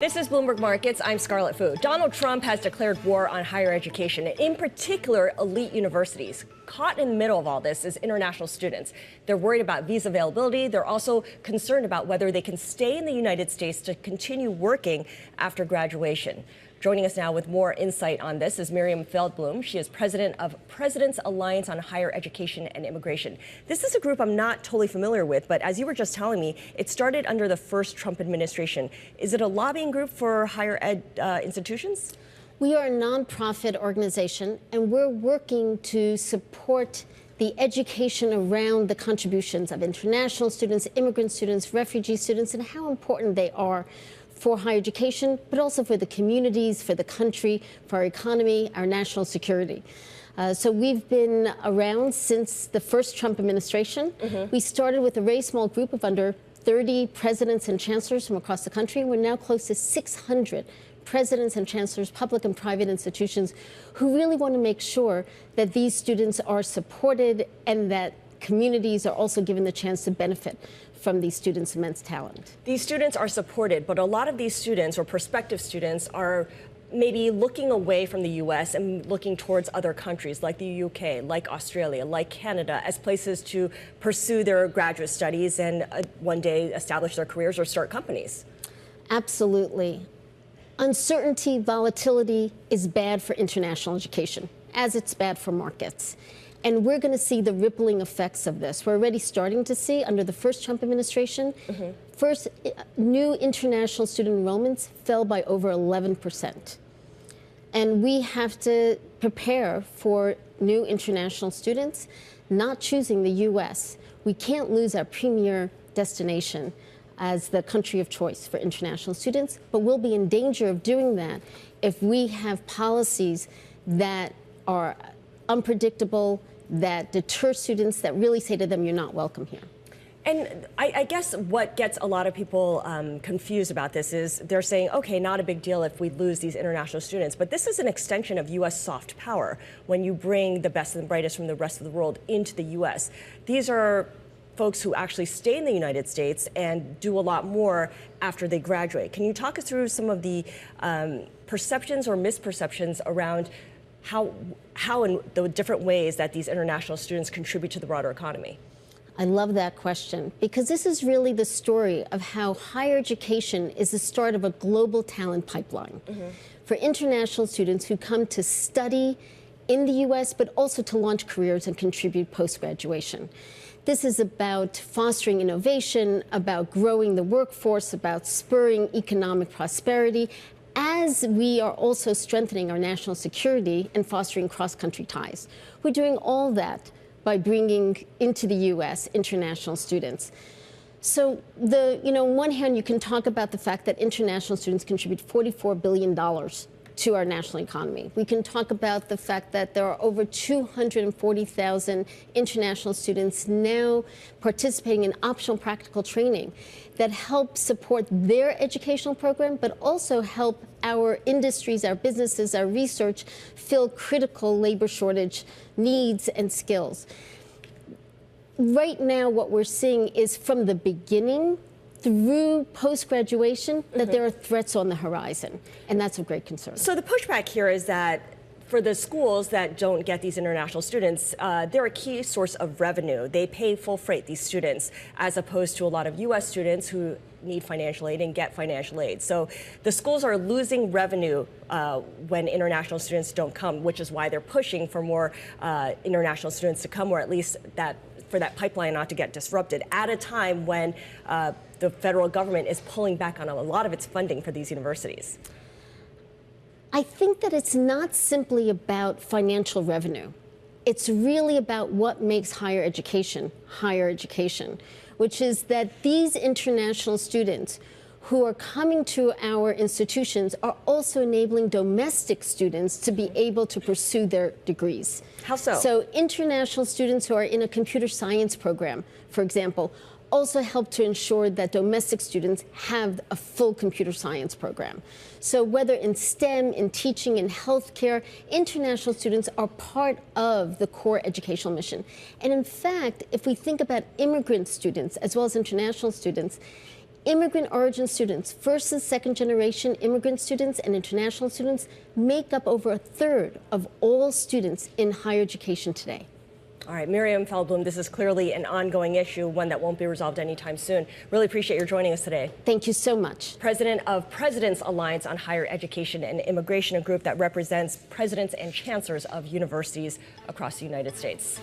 This is Bloomberg Markets. I'm Scarlet Fu. Donald Trump has declared war on higher education, in particular elite universities. Caught in the middle of all this is international students. They're worried about visa availability. They're also concerned about whether they can stay in the United States to continue working after graduation. Joining us now with more insight on this is Miriam Feldblum. She is president of President's Alliance on Higher Education and Immigration. This is a group I'm not totally familiar with, but as you were just telling me, it started under the first Trump administration. Is it a lobbying group for higher ed institutions? We are a nonprofit organization, and we're working to support the education around the contributions of international students, immigrant students, refugee students, and how important they are for higher education, but also for the communities, for the country, for our economy, our national security. So we've been around since the first Trump administration. We started with a very small group of under 30 presidents and chancellors from across the country. We're now close to 600 presidents and chancellors, public and private institutions, who really want to make sure that these students are supported and that communities are also given the chance to benefit from these students' immense talent. These students are supported, but a lot of these students or prospective students are maybe looking away from the U.S. and looking towards other countries like the U.K., like Australia, like Canada, as places to pursue their graduate studies and one day establish their careers or start companies. Absolutely. Uncertainty, volatility is bad for international education, as it's bad for markets. And we're going to see the rippling effects of this. We're already starting to see under the first Trump administration. First, new international student enrollments fell by over 11%. And we have to prepare for new international students not choosing the U.S. We can't lose our premier destination as the country of choice for international students, but we'll be in danger of doing that if we have policies that are unpredictable, that deter students, that really say to them, you're not welcome here. And I guess what gets a lot of people confused about this is they're saying, okay, not a big deal if we lose these international students, but this is an extension of U.S. soft power when you bring the best and the brightest from the rest of the world into the U.S. These are folks who actually stay in the United States and do a lot more after they graduate. Can you talk us through some of the perceptions or misperceptions around how in the different ways that these international students contribute to the broader economy? I love that question, because this is really the story of how higher education is the start of a global talent pipeline for international students who come to study in the U.S., but also to launch careers and contribute post-graduation. This is about fostering innovation, about growing the workforce, about spurring economic prosperity, as we are also strengthening our national security and fostering cross-country ties. We're doing all that by bringing into the U.S. international students. So on one hand, you can talk about the fact that international students contribute $44 billion to our national economy. We can talk about the fact that there are over 240,000 international students now participating in optional practical training that help support their educational program, but also help our industries, our businesses, our research fill critical labor shortage needs and skills. Right now, what we're seeing is from the beginning through post-graduation that there are threats on the horizon, and that's of great concern. So the pushback here is that for the schools that don't get these international students, they're a key source of revenue. They pay full freight, these students, as opposed to a lot of U.S. students who need financial aid and get financial aid. So the schools are losing revenue when international students don't come, which is why they're pushing for more international students to come, or at least for that pipeline not to get disrupted at a time when the federal government is pulling back on a lot of its funding for these universities. I think that it's not simply about financial revenue. It's really about what makes higher education, which is that these international students who are coming to our institutions are also enabling domestic students to be able to pursue their degrees. How so? So international students who are in a computer science program, for example, also help to ensure that domestic students have a full computer science program. So whether in STEM, in teaching, in healthcare, international students are part of the core educational mission. And in fact, if we think about immigrant students as well as international students, immigrant origin students, first and second generation immigrant students and international students, make up over a third of all students in higher education today. All right, Miriam Feldblum, this is clearly an ongoing issue, one that won't be resolved anytime soon. Really appreciate your joining us today. Thank you so much. President of President's Alliance on Higher Education and Immigration, a group that represents presidents and chancellors of universities across the United States.